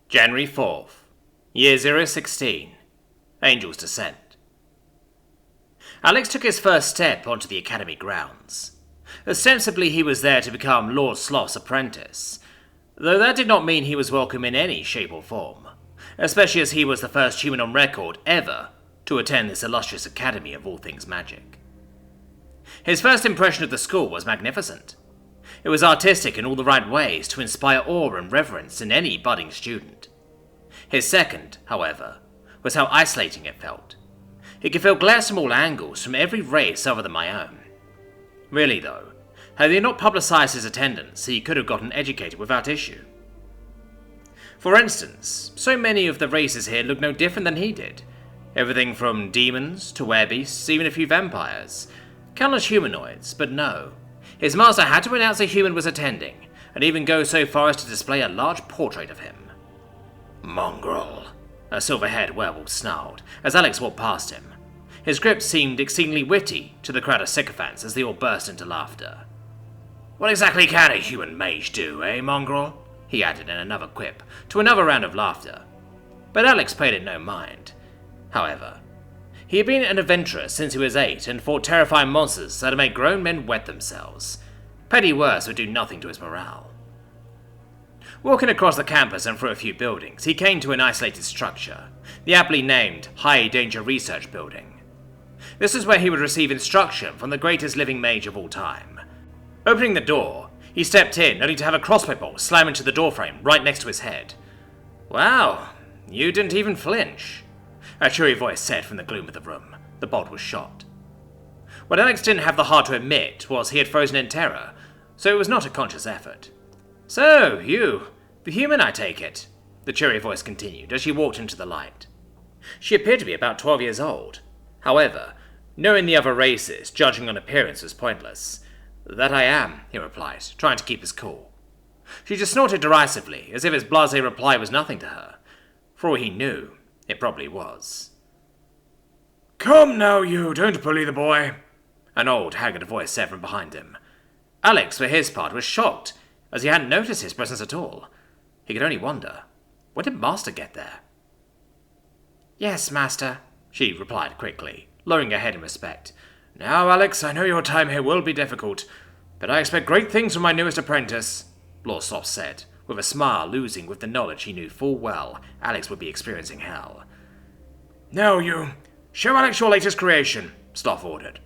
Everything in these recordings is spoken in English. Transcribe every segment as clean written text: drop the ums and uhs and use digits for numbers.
January 4th, Year 016, Angel's Descent. Alex took his first step onto the academy grounds. Ostensibly he was there to become Lord Sloth's apprentice, though that did not mean he was welcome in any shape or form, especially as he was the first human on record ever to attend this illustrious academy of all things magic. His first impression of the school was magnificent. It was artistic in all the right ways to inspire awe and reverence in any budding student. His second, however, was how isolating it felt. He could feel glares from all angles from every race other than my own. Really though, had they not publicized his attendance, he could have gotten educated without issue. For instance, so many of the races here looked no different than he did. Everything from demons to werebeasts, even a few vampires. Countless humanoids, but no. His master had to announce a human was attending, and even go so far as to display a large portrait of him. Mongrel, a silver-haired werewolf snarled as Alex walked past him. His grip seemed exceedingly witty to the crowd of sycophants as they all burst into laughter. What exactly can a human mage do, eh, Mongrel? He added in another quip to another round of laughter. But Alex paid it no mind. However, he had been an adventurer since he was 8 and fought terrifying monsters that had made grown men wet themselves. Petty words would do nothing to his morale. Walking across the campus and through a few buildings, he came to an isolated structure, the aptly named High Danger Research Building. This is where he would receive instruction from the greatest living mage of all time. Opening the door, he stepped in, only to have a crossbow bolt slam into the doorframe right next to his head. Wow, you didn't even flinch, a cheery voice said from the gloom of the room. The bolt was shot. What Alex didn't have the heart to admit was he had frozen in terror, so it was not a conscious effort. So, you, the human, I take it, the cheery voice continued as she walked into the light. She appeared to be about 12 years old. However, knowing the other races, judging on appearance was pointless. That I am, he replied, trying to keep his cool. She just snorted derisively, as if his blasé reply was nothing to her. For all he knew, it probably was. Come now, you, don't bully the boy, an old, haggard voice said from behind him. Alex, for his part, was shocked, as he hadn't noticed his presence at all. He could only wonder, when did Master get there? Yes, Master, she replied quickly, lowering her head in respect. Now, Alex, I know your time here will be difficult, but I expect great things from my newest apprentice, Lord Sloth said, with a smile oozing with the knowledge he knew full well Alex would be experiencing hell. Now you, show Alex your latest creation, Sloth ordered.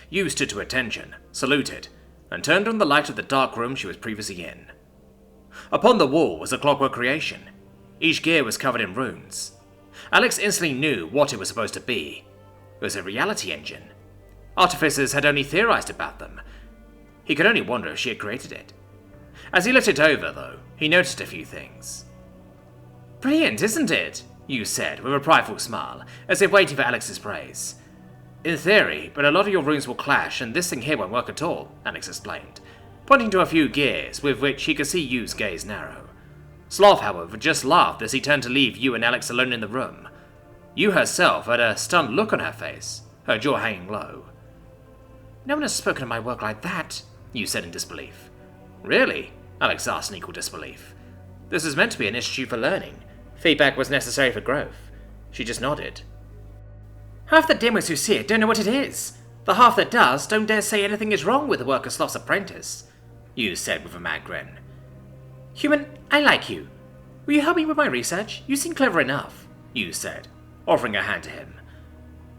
You stood to attention, saluted, and turned on the light of the dark room she was previously in. Upon the wall was a clockwork creation. Each gear was covered in runes. Alex instantly knew what it was supposed to be. It was a reality engine. Artificers had only theorized about them. He could only wonder if she had created it. As he looked it over, though, he noticed a few things. Brilliant, isn't it? You said, with a prideful smile, as if waiting for Alex's praise. In theory, but a lot of your runes will clash, and this thing here won't work at all, Alex explained, pointing to a few gears with which he could see Yu's gaze narrow. Sloth, however, just laughed as he turned to leave Yu and Alex alone in the room. Yu herself had a stunned look on her face, her jaw hanging low. No one has spoken of my work like that, Yu said in disbelief. Really? Alex asked in equal disbelief. This was meant to be an institute for learning. Feedback was necessary for growth. She just nodded. Half the dimwits who see it don't know what it is. The half that does don't dare say anything is wrong with the work of Sloth's apprentice, Yu said with a mad grin. Human, I like you. Will you help me with my research? You seem clever enough, Yu said, offering a hand to him.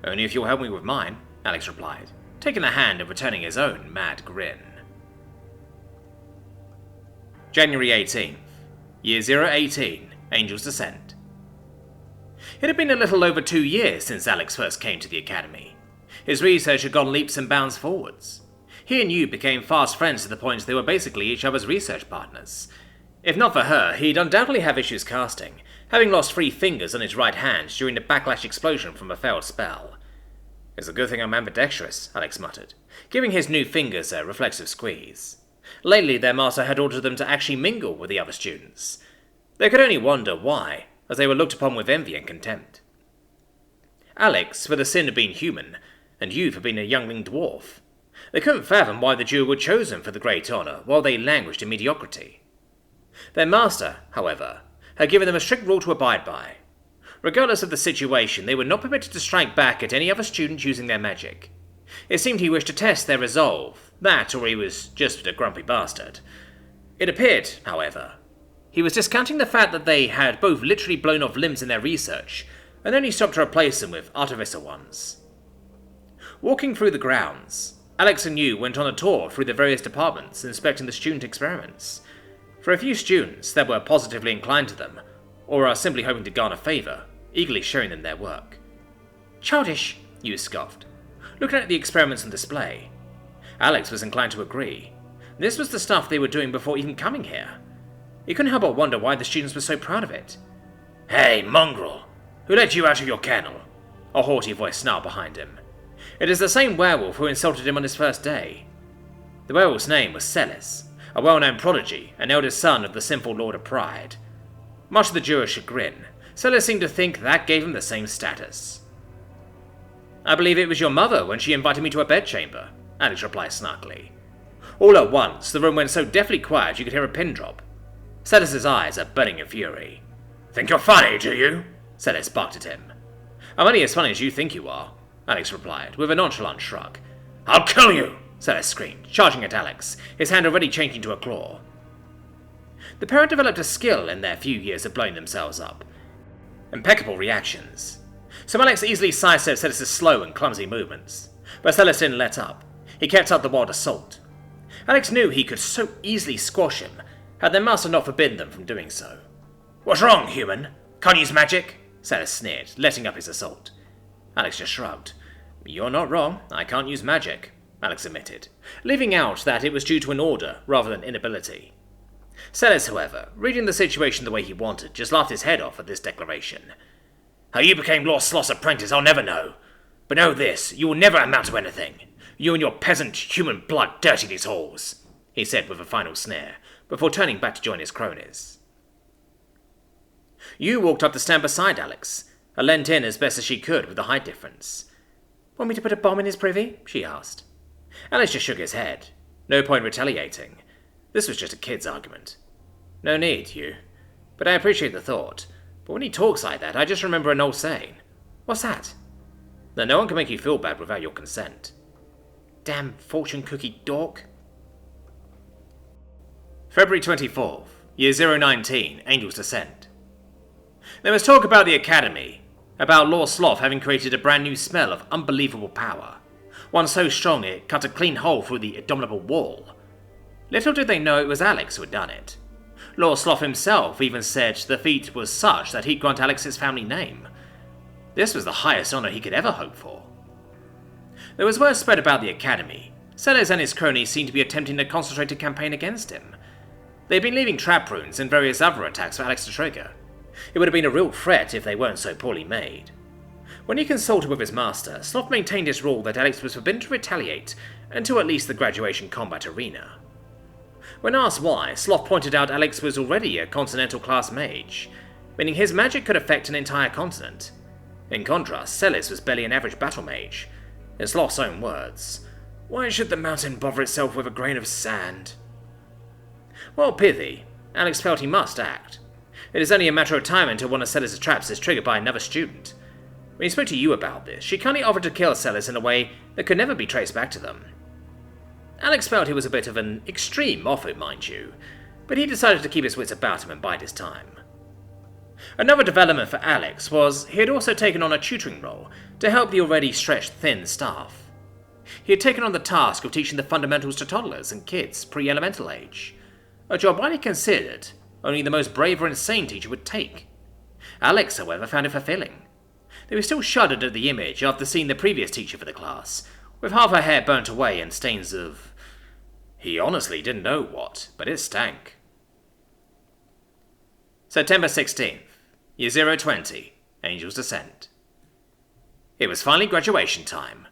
Only if you'll help me with mine, Alex replied, taking the hand and returning his own mad grin. January 18th, Year 018, Angel's Descent. It had been a little over 2 years since Alex first came to the academy. His research had gone leaps and bounds forwards. He and Yu became fast friends to the point they were basically each other's research partners. If not for her, he'd undoubtedly have issues casting, having lost 3 fingers on his right hand during the backlash explosion from a failed spell. It's a good thing I'm ambidextrous, Alex muttered, giving his new fingers a reflexive squeeze. Lately, their master had ordered them to actually mingle with the other students. They could only wonder why, as they were looked upon with envy and contempt. Alex, for the sin of being human, and Yu for being a youngling dwarf. They couldn't fathom why the duo were chosen for the great honour while they languished in mediocrity. Their master, however, had given them a strict rule to abide by. Regardless of the situation, they were not permitted to strike back at any other student using their magic. It seemed he wished to test their resolve, that or he was just a grumpy bastard. It appeared, however, he was discounting the fact that they had both literally blown off limbs in their research, and only stopped to replace them with artificial ones. Walking through the grounds, Alex and Yu went on a tour through the various departments, inspecting the student experiments. For a few students that were positively inclined to them, or are simply hoping to garner favour, eagerly showing them their work. "Childish," Yu scoffed, looking at the experiments on display. Alex was inclined to agree. This was the stuff they were doing before even coming here. He couldn't help but wonder why the students were so proud of it. "Hey, mongrel! Who let you out of your kennel?" A haughty voice snarled behind him. It is the same werewolf who insulted him on his first day. The werewolf's name was Celis, a well-known prodigy, an eldest son of the sinful Lord of Pride. Much to the juror's chagrin, Celis seemed to think that gave him the same status. "I believe it was your mother when she invited me to her bedchamber," Alex replied snarkily. All at once, the room went so deathly quiet you could hear a pin drop. Celis's eyes are burning in fury. "Think you're funny, do you?" Celis barked at him. "I'm only as funny as you think you are," Alex replied, with a nonchalant shrug. "I'll kill you!" Celis screamed, charging at Alex, his hand already changing to a claw. The pair had developed a skill in their few years of blowing themselves up. Impeccable reactions. So Alex easily sidestepped Celis' slow and clumsy movements. But Celis didn't let up. He kept up the wild assault. Alex knew he could so easily squash him, had their master not forbidden them from doing so. "What's wrong, human? Can't use magic?" Celis sneered, letting up his assault. Alex just shrugged. "You're not wrong. I can't use magic," Alex admitted, leaving out that it was due to an order rather than inability. Celis, however, reading the situation the way he wanted, just laughed his head off at this declaration. "How you became Lord Sloth's apprentice, I'll never know. But know this, you will never amount to anything. You and your peasant human blood dirty these halls," he said with a final sneer, before turning back to join his cronies. Yu walked up to stand beside Alex, and leant in as best as she could with the height difference. "Want me to put a bomb in his privy?" she asked. Alex just shook his head. No point retaliating. This was just a kid's argument. "No need, Yu. But I appreciate the thought. But when he talks like that, I just remember an old saying." "What's that?" "That no one can make you feel bad without your consent." "Damn fortune cookie dork." February 24th, Year 019, Angel's Descent. There was talk about the Academy, about Lord Sloth having created a brand new smell of unbelievable power, one so strong it cut a clean hole through the abominable wall. Little did they know it was Alex who had done it. Lord Sloth himself even said the feat was such that he'd grant Alex his family name. This was the highest honour he could ever hope for. There was word spread about the Academy. Celis and his cronies seemed to be attempting a concentrated campaign against him. They'd been leaving trap runes and various other attacks for Alex to trigger. It would have been a real threat if they weren't so poorly made. When he consulted with his master, Sloth maintained his rule that Alex was forbidden to retaliate until at least the graduation combat arena. When asked why, Sloth pointed out Alex was already a continental-class mage, meaning his magic could affect an entire continent. In contrast, Celis was barely an average battle mage. In Sloth's own words, "Why should the mountain bother itself with a grain of sand?" While pithy, Alex felt he must act. It is only a matter of time until one of Celis' traps is triggered by another student. When he spoke to Yu about this, she kindly offered to kill Celis in a way that could never be traced back to them. Alex felt it was a bit of an extreme offer, mind you, but he decided to keep his wits about him and bide his time. Another development for Alex was he had also taken on a tutoring role to help the already stretched thin staff. He had taken on the task of teaching the fundamentals to toddlers and kids pre-elemental age, a job widely considered only the most brave or insane teacher would take. Alex, however, found it fulfilling. They were still shuddered at the image after seeing the previous teacher for the class, with half her hair burnt away and stains of... he honestly didn't know what, but it stank. September 16th, Year 020, Angel's Descent. It was finally graduation time.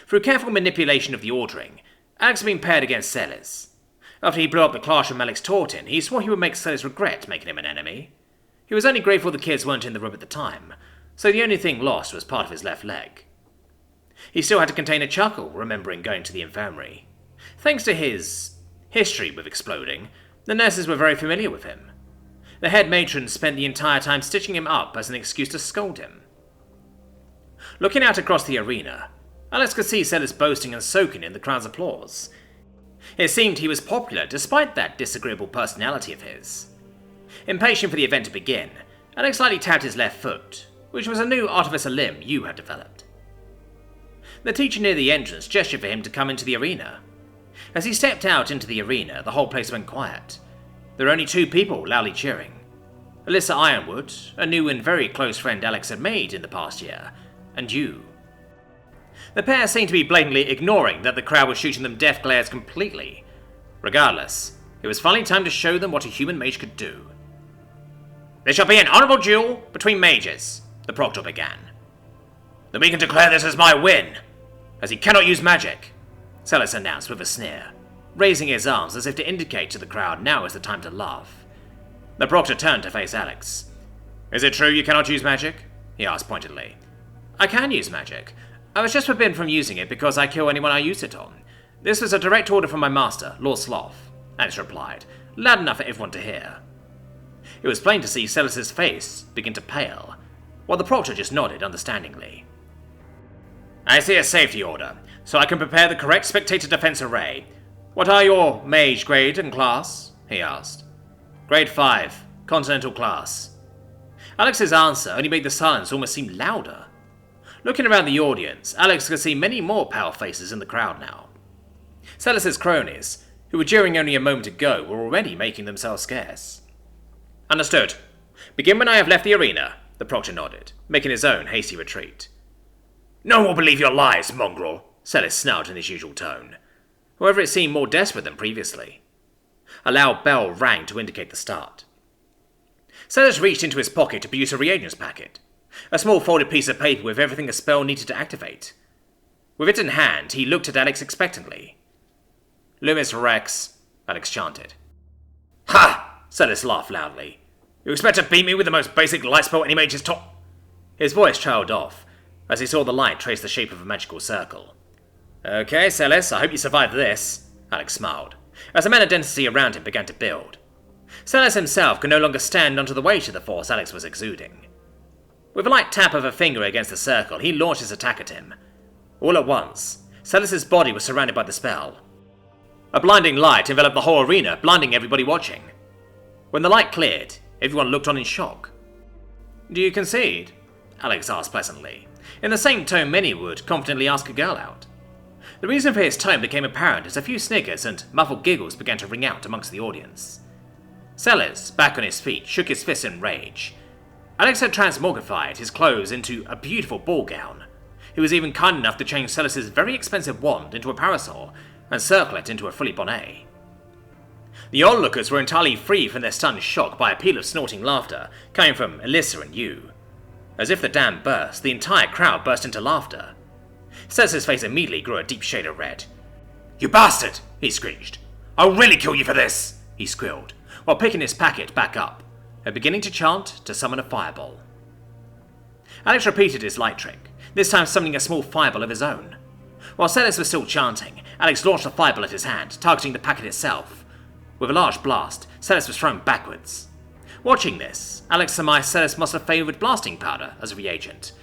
Through careful manipulation of the ordering, Alex had been paired against Celis. After he blew up the classroom Alex taught in, he swore he would make Celis regret making him an enemy. He was only grateful the kids weren't in the room at the time, so the only thing lost was part of his left leg. He still had to contain a chuckle, remembering going to the infirmary. Thanks to his history with exploding, the nurses were very familiar with him. The head matron spent the entire time stitching him up as an excuse to scold him. Looking out across the arena, Alex could see Sellers boasting and soaking in the crowd's applause. It seemed he was popular despite that disagreeable personality of his. Impatient for the event to begin, Alex slightly tapped his left foot, which was a new artificer limb you had developed. The teacher near the entrance gestured for him to come into the arena. As he stepped out into the arena, the whole place went quiet. There were only 2 people loudly cheering. Alyssa Ironwood, a new and very close friend Alex had made in the past year, and you. The pair seemed to be blatantly ignoring that the crowd was shooting them death glares completely. Regardless, it was finally time to show them what a human mage could do. "There shall be an honourable duel between mages," the proctor began. "Then we can declare this as my win, as he cannot use magic," Sellers announced with a sneer, raising his arms as if to indicate to the crowd now is the time to laugh. The proctor turned to face Alex. "Is it true you cannot use magic?" he asked pointedly. "I can use magic. I was just forbidden from using it because I kill anyone I use it on. This was a direct order from my master, Lord Sloth," Alex replied, loud enough for everyone to hear. It was plain to see Sellers' face begin to pale, while the proctor just nodded understandingly. "I see a safety order, so I can prepare the correct spectator defense array. What are your mage grade and class?" he asked. "Grade 5, Continental class." Alex's answer only made the silence almost seem louder. Looking around the audience, Alex could see many more pale faces in the crowd now. Sellers' cronies, who were jeering only a moment ago, were already making themselves scarce. "Understood. Begin when I have left the arena," the proctor nodded, making his own hasty retreat. "No one will believe your lies, mongrel," Sellers snarled in his usual tone. However, it seemed more desperate than previously. A loud bell rang to indicate the start. Sellers reached into his pocket to produce a reagents packet, a small folded piece of paper with everything a spell needed to activate. With it in hand, he looked at Alex expectantly. "Lumis Rex," Alex chanted. "Ha!" Sellers laughed loudly. "You expect to beat me with the most basic light spell any mage has taught?" His voice trailed off, as he saw the light trace the shape of a magical circle. "Okay, Sellers, I hope you survived this," Alex smiled, as the men identity around him began to build. Sellers himself could no longer stand under the weight of the force Alex was exuding. With a light tap of a finger against the circle, he launched his attack at him. All at once, Sellers' body was surrounded by the spell. A blinding light enveloped the whole arena, blinding everybody watching. When the light cleared, everyone looked on in shock. "Do you concede?" Alex asked pleasantly, in the same tone many would confidently ask a girl out. The reason for his tone became apparent as a few sniggers and muffled giggles began to ring out amongst the audience. Sellers, back on his feet, shook his fist in rage. Alex had transmogrified his clothes into a beautiful ball gown. He was even kind enough to change Sellers' very expensive wand into a parasol and circle it into a frilly bonnet. The onlookers were entirely free from their stunned shock by a peal of snorting laughter coming from Alyssa and you. As if the dam burst, the entire crowd burst into laughter. Sellers' face immediately grew a deep shade of red. "You bastard!" he screeched. "I'll really kill you for this!" he squealed, while picking his packet back up and beginning to chant to summon a fireball. Alex repeated his light trick, this time summoning a small fireball of his own. While Sellers was still chanting, Alex launched a fireball at his hand, targeting the packet itself. With a large blast, Sellers was thrown backwards. Watching this, Alex surmised Sellers must have favoured blasting powder as a reagent,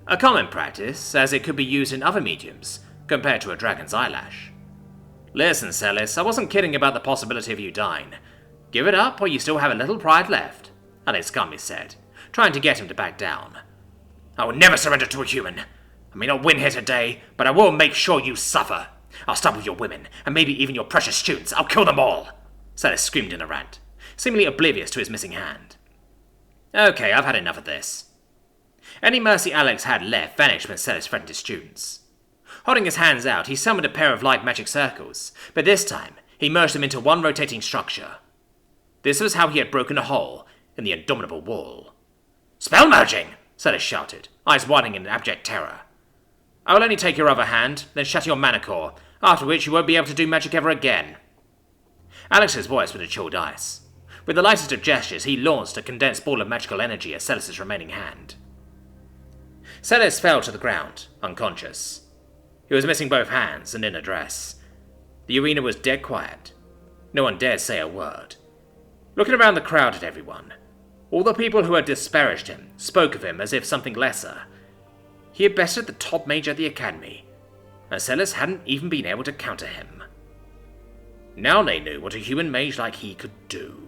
a common practice as it could be used in other mediums, compared to a dragon's eyelash. "Listen, Sellers, I wasn't kidding about the possibility of you dying. Give it up or you still have a little pride left," Alex calmly said, trying to get him to back down. "I will never surrender to a human. I may not win here today, but I will make sure you suffer. I'll start with your women, and maybe even your precious students. I'll kill them all," Sellers screamed in a rant, seemingly oblivious to his missing hand. "Okay, I've had enough of this." Any mercy Alex had left vanished when Sellers threatened his students. Holding his hands out, he summoned a pair of light magic circles, but this time he merged them into one rotating structure. This was how he had broken a hole in the indomitable wall. "Spell merging!" Sellers shouted, eyes widening in abject terror. "I will only take your other hand, then shatter your mana core, after which you won't be able to do magic ever again." Alex's voice was a chilled ice. With the lightest of gestures, he launched a condensed ball of magical energy at Sellers' remaining hand. Sellers fell to the ground, unconscious. He was missing both hands and in a dress. The arena was dead quiet. No one dared say a word. Looking around the crowd at everyone, All the people who had disparaged him spoke of him as if something lesser. He had bested the top mage at the academy, and Celes hadn't even been able to counter him. Now they knew what a human mage like he could do.